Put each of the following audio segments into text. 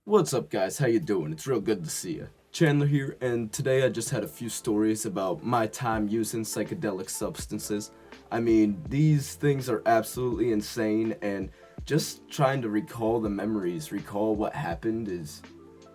What's up, guys? How you doing? It's real good to see you. Chandler here, and today I just had a few stories about my time using psychedelic substances. I mean, these things are absolutely insane, and just trying to recall the memories, recall what happened is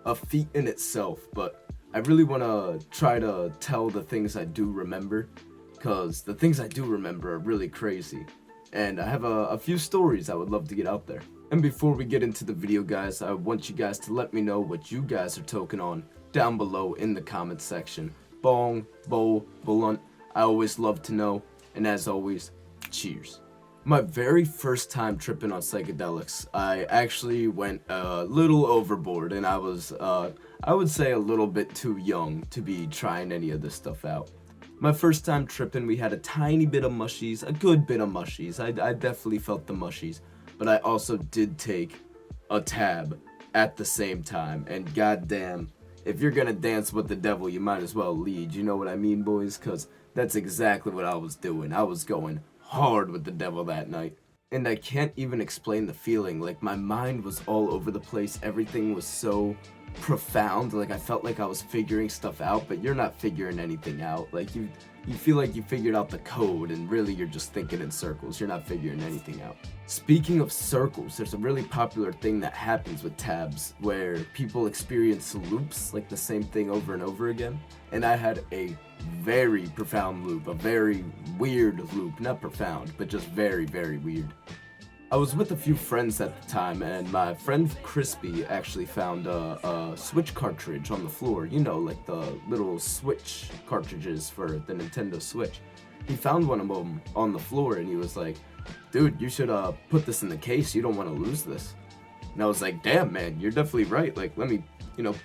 a feat in itself, but I really want to try to tell the things I do remember, because the things I do remember are really crazy. And I have a few stories I would love to get out there. And before we get into the video, guys, I want you guys to let me know what you guys are toking on down below in the comments section. Bong, bowl, blunt, I always love to know. And as always, cheers. My very first time tripping on psychedelics, I actually went a little overboard, and I would say a little bit too young to be trying any of this stuff out. My first time tripping, we had a tiny bit of mushies, a good bit of mushies. I definitely felt the mushies, but I also did take a tab at the same time, and goddamn, if you're gonna dance with the devil, you might as well lead. You know what I mean, boys? Cause that's exactly what I was doing. I was going hard with the devil that night. And I can't even explain the feeling. Like, my mind was all over the place. Everything was so profound. Like, I felt like I was figuring stuff out, but you're not figuring anything out. Like, you feel like you figured out the code, and really you're just thinking in circles. You're not figuring anything out. Speaking of circles, there's a really popular thing that happens with tabs where people experience loops, like the same thing over and over again. And I had a very profound loop, a very weird loop. Not profound, but just very, very weird. I was with a few friends at the time, and my friend Crispy actually found a Switch cartridge on the floor. You know, like the little Switch cartridges for the Nintendo Switch. He found one of them on the floor, and he was like, "Dude, you should put this in the case. You don't want to lose this." And I was like, "Damn, man, you're definitely right. Like, let me,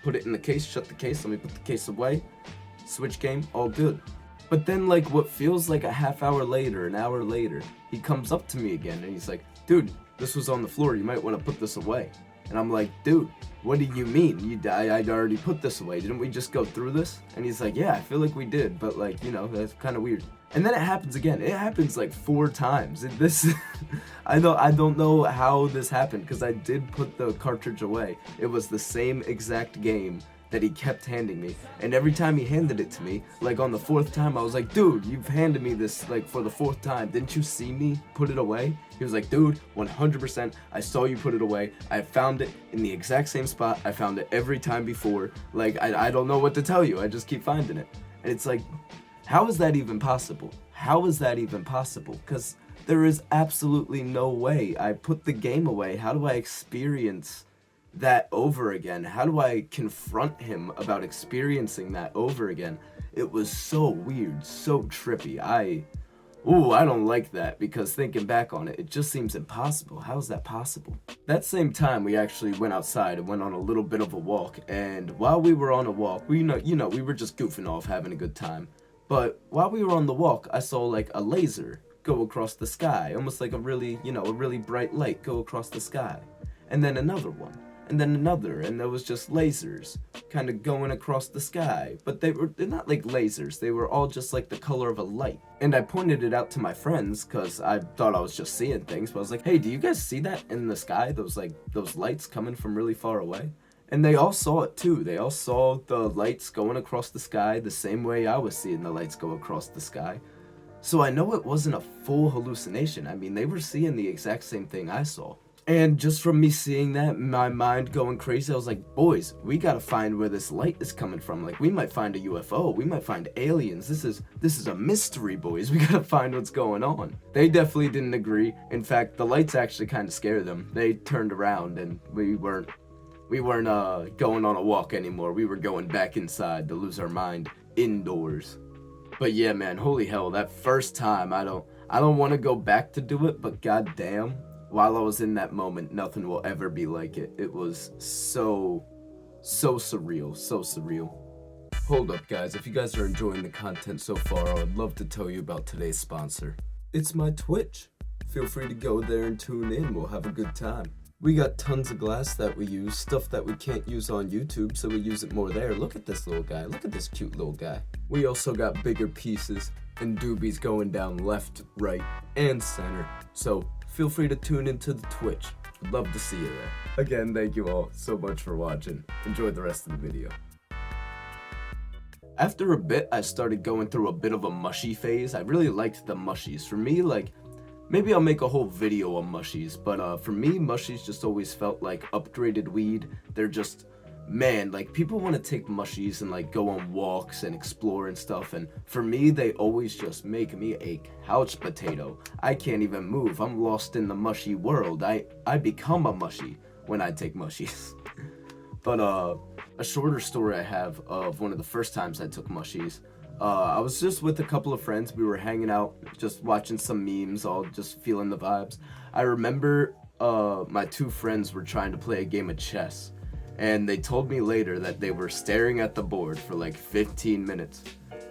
put it in the case, shut the case, let me put the case away. Switch game, all good." But then, like, what feels like a half hour later, an hour later, he comes up to me again, and he's like, "Dude, this was on the floor. You might want to put this away." And I'm like, "Dude, what do you mean? I'd already put this away. Didn't we just go through this?" And he's like, "Yeah, I feel like we did, but, like, that's kind of weird." And then it happens again. It happens like 4 times. I don't know how this happened, because I did put the cartridge away. It was the same exact game that he kept handing me, and every time he handed it to me, like on the 4th time, I was like, "Dude, you've handed me this like for the 4th time. Didn't you see me put it away?" He was like, "Dude, 100%, I saw you put it away. I found it in the exact same spot. I found it every time before. Like, I don't know what to tell you. I just keep finding it." And it's like, how is that even possible? How is that even possible? Because there is absolutely no way. I put the game away. How do I experience that over again? How do I confront him about experiencing that over again? It was so weird, so trippy. I don't like that, because thinking back on it, it just seems impossible. How is that possible? That same time, we actually went outside and went on a little bit of a walk. And while we were on a walk, we were just goofing off, having a good time. But while we were on the walk, I saw like a laser go across the sky, almost like a really bright light go across the sky. And then another one, and then another, and there was just lasers kind of going across the sky. But they're not like lasers, they were all just like the color of a light. And I pointed it out to my friends, because I thought I was just seeing things, but I was like, "Hey, do you guys see that in the sky? Those lights coming from really far away?" And they all saw it too. They all saw the lights going across the sky the same way I was seeing the lights go across the sky. So I know it wasn't a full hallucination. I mean, they were seeing the exact same thing I saw. And just from me seeing that, my mind going crazy, I was like, "Boys, we gotta find where this light is coming from. Like, we might find a UFO, we might find aliens. This is a mystery, boys. We gotta find what's going on." They definitely didn't agree. In fact, the lights actually kind of scared them. They turned around, and we weren't going on a walk anymore. We were going back inside to lose our mind indoors. But yeah, man, holy hell, that first time, I don't want to go back to do it, but goddamn, while I was in that moment, nothing will ever be like it. It was so surreal, so surreal. Hold up, guys. If you guys are enjoying the content so far, I would love to tell you about today's sponsor. It's my Twitch. Feel free to go there and tune in. We'll have a good time. We got tons of glass that we use, stuff that we can't use on YouTube, so we use it more there. Look at this little guy. Look at this cute little guy. We also got bigger pieces and doobies going down left, right, and center. So feel free to tune into the Twitch. Love to see you there. Again, thank you all so much for watching. Enjoy the rest of the video. After a bit, I started going through a bit of a mushy phase. I really liked the mushies. For me, like, maybe I'll make a whole video on mushies, but for me, mushies just always felt like upgraded weed. They're just, man, like, people want to take mushies and like go on walks and explore and stuff, and for me, they always just make me a couch potato. I can't even move. I'm lost in the mushy world. I become a mushy when I take mushies. But a shorter story I have of one of the first times I took mushies. I was just with a couple of friends. We were hanging out, just watching some memes, all just feeling the vibes. I remember my two friends were trying to play a game of chess, and they told me later that they were staring at the board for like 15 minutes.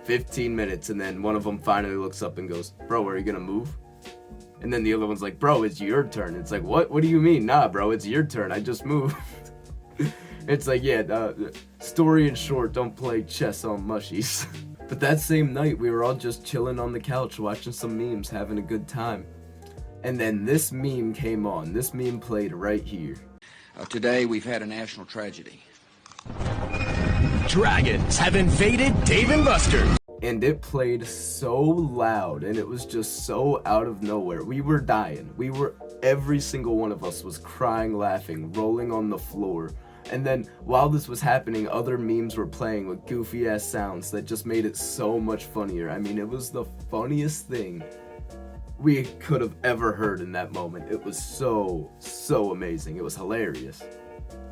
15 minutes, and then one of them finally looks up and goes, "Bro, are you gonna move?" And then the other one's like, "Bro, it's your turn." It's like, what do you mean? Nah, bro, it's your turn. I just moved. It's like, yeah, story in short, don't play chess on mushies. But that same night, we were all just chilling on the couch, watching some memes, having a good time. And then this meme came on. This meme played right here. Today, we've had a national tragedy. Dragons have invaded Dave & Buster's. And it played so loud, and it was just so out of nowhere. We were dying. Every single one of us was crying, laughing, rolling on the floor. And then while this was happening, other memes were playing with goofy ass sounds that just made it so much funnier. I mean, it was the funniest thing we could have ever heard in that moment. It was so amazing. It was hilarious.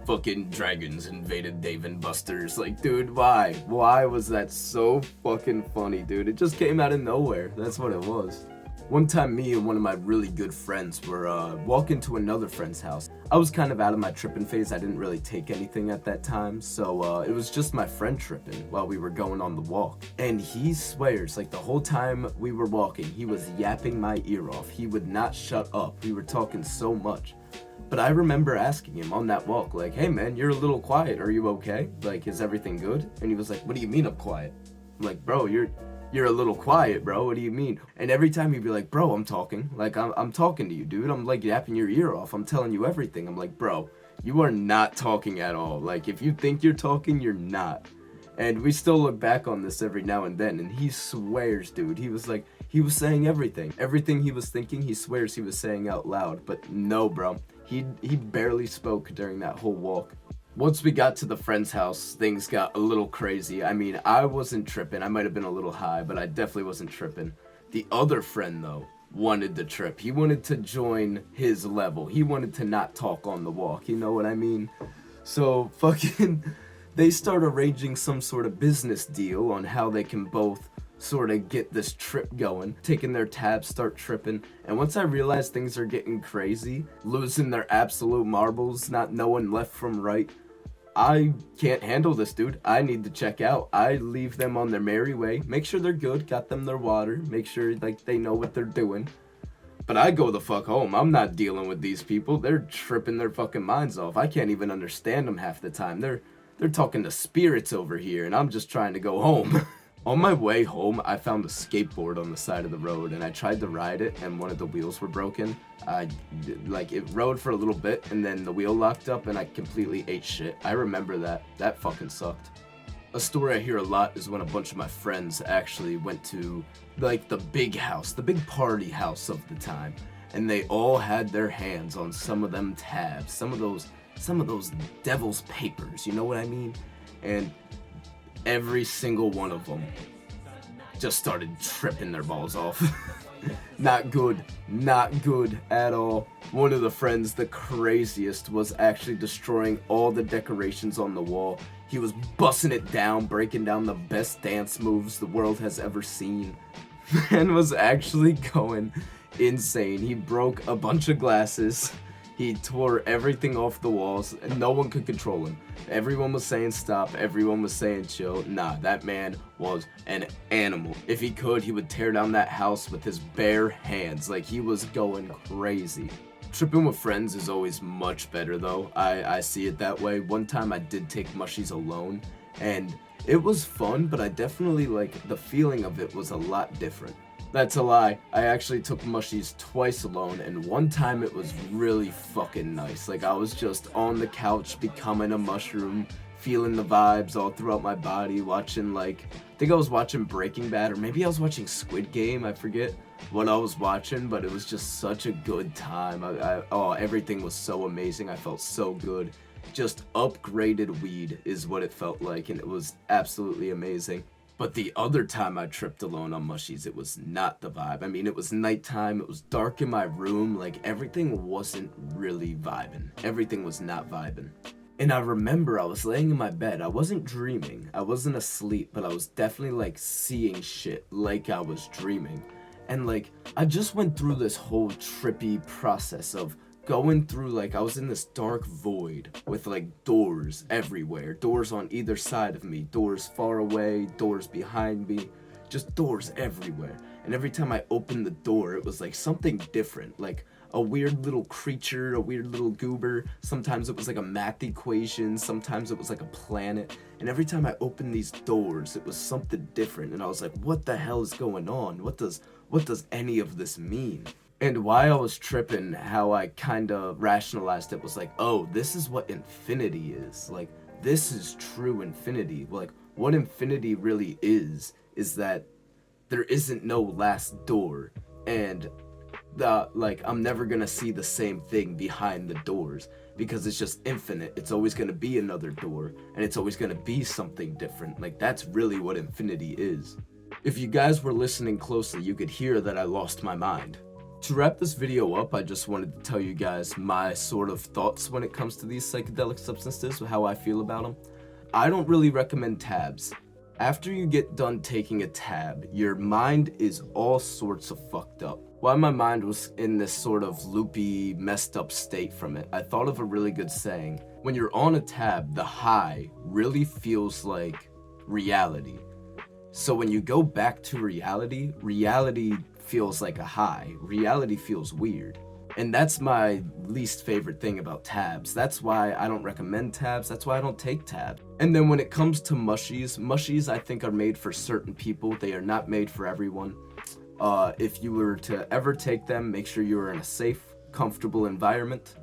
Fucking dragons invaded Dave & Buster's. Like, dude, why? Why was that so fucking funny, dude? It just came out of nowhere. That's what it was. One time, me and one of my really good friends were walking to another friend's house. I was kind of out of my tripping phase. I didn't really take anything at that time, so it was just my friend tripping while we were going on the walk. And he swears, like, the whole time we were walking, he was yapping my ear off. He would not shut up. We were talking so much. But I remember asking him on that walk, like, "Hey man, you're a little quiet. Are you okay? Like, is everything good?" And he was like, "What do you mean I'm quiet?" I'm like, "Bro, you're a little quiet, bro. What do you mean?" And every time he'd be like, "Bro, I'm talking. Like, I'm talking to you, dude. I'm like yapping your ear off. I'm telling you everything." I'm like, "Bro, you are not talking at all. Like, if you think you're talking, you're not." And we still look back on this every now and then, and he swears, dude. He was like, he was saying everything. Everything he was thinking, he swears he was saying out loud. But no, bro. He barely spoke during that whole walk. Once we got to the friend's house, things got a little crazy. I mean, I wasn't tripping. I might have been a little high, but I definitely wasn't tripping. The other friend, though, wanted to trip. He wanted to join his level. He wanted to not talk on the walk. You know what I mean? So, fucking, they start arranging some sort of business deal on how they can both sort of get this trip going, taking their tabs, start tripping. And once I realized things are getting crazy, losing their absolute marbles, not knowing left from right, I can't handle this, dude. I need to check out. I leave them on their merry way, make sure they're good, got them their water, make sure like they know what they're doing. But I go the fuck home. I'm not dealing with these people. They're tripping their fucking minds off. I can't even understand them half the time. They're talking to spirits over here, and I'm just trying to go home. On my way home, I found a skateboard on the side of the road, and I tried to ride it, and one of the wheels were broken. It rode for a little bit, and then the wheel locked up, and I completely ate shit. I remember that. That fucking sucked. A story I hear a lot is when a bunch of my friends actually went to, like, the big house, the big party house of the time, and they all had their hands on some of them tabs, some of those devil's papers, you know what I mean? And every single one of them just started tripping their balls off. Not good at all. One of the friends, the craziest, was actually destroying all the decorations on the wall. He was busting it down, breaking down the best dance moves the world has ever seen. Man was actually going insane. He broke a bunch of glasses. He tore everything off the walls, and no one could control him. Everyone was saying stop, everyone was saying chill. Nah, that man was an animal. If he could, he would tear down that house with his bare hands. Like, he was going crazy. Tripping with friends is always much better, though. I see it that way. One time I did take mushies alone, and it was fun, but I definitely, like, the feeling of it was a lot different. That's a lie. I actually took mushies twice alone, and one time it was really fucking nice. Like, I was just on the couch becoming a mushroom, feeling the vibes all throughout my body, watching, like, I think I was watching Breaking Bad, or maybe I was watching Squid Game. I forget what I was watching, but it was just such a good time. Everything was so amazing. I felt so good. Just upgraded weed is what it felt like, and it was absolutely amazing. But the other time I tripped alone on mushies, it was not the vibe. I mean, it was nighttime, it was dark in my room, like everything wasn't really vibing. Everything was not vibing. And I remember I was laying in my bed, I wasn't dreaming, I wasn't asleep, but I was definitely like seeing shit like I was dreaming. And like, I just went through this whole trippy process of going through, like, I was in this dark void with like doors everywhere, doors on either side of me, doors far away, doors behind me, just doors everywhere. And every time I opened the door, it was like something different, like a weird little creature, a weird little goober. Sometimes it was like a math equation, sometimes it was like a planet. And every time I opened these doors, it was something different. And I was like, what the hell is going on? What does any of this mean? And why I was tripping, how I kind of rationalized it was like, oh, this is what infinity is. Like, this is true infinity. Like, what infinity really is that there isn't no last door. And I'm never gonna see the same thing behind the doors, because it's just infinite. It's always gonna be another door, and it's always gonna be something different. Like, that's really what infinity is. If you guys were listening closely, you could hear that I lost my mind. To wrap this video up, I just wanted to tell you guys my sort of thoughts when it comes to these psychedelic substances, how I feel about them. I don't really recommend tabs. After you get done taking a tab, your mind is all sorts of fucked up. While my mind was in this sort of loopy, messed up state from it, I thought of a really good saying. When you're on a tab, the high really feels like reality. So when you go back to reality, reality feels like a high. Reality feels weird. And that's my least favorite thing about tabs. That's why I don't recommend tabs. That's why I don't take tabs. And then when it comes to mushies I think are made for certain people. They are not made for everyone. If you were to ever take them, make sure you are in a safe, comfortable environment.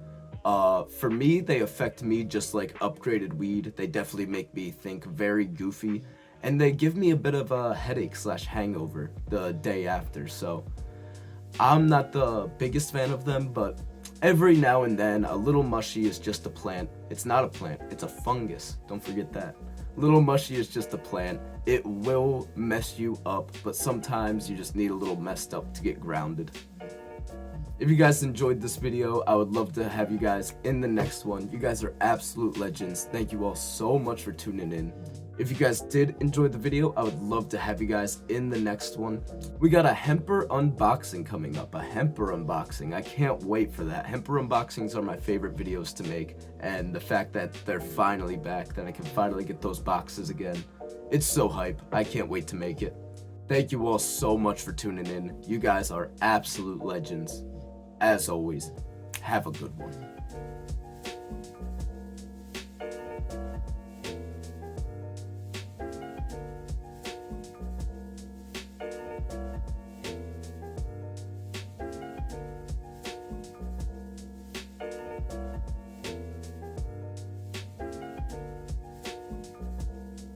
For me, they affect me just like upgraded weed. They definitely make me think very goofy. And they give me a bit of a headache/hangover the day after, so I'm not the biggest fan of them, but every now and then a little mushy is just a plant. It's not a plant, it's a fungus. Don't forget that. Little mushy is just a plant. It will mess you up, but sometimes you just need a little messed up to get grounded. If you guys enjoyed this video, I would love to have you guys in the next one. You guys are absolute legends. Thank you all so much for tuning in. If you guys did enjoy the video, I would love to have you guys in the next one. We got a Hemper unboxing coming up, a Hemper unboxing. I can't wait for that. Hemper unboxings are my favorite videos to make, and the fact that they're finally back, that I can finally get those boxes again, it's so hype. I can't wait to make it. Thank you all so much for tuning in. You guys are absolute legends. As always, have a good one.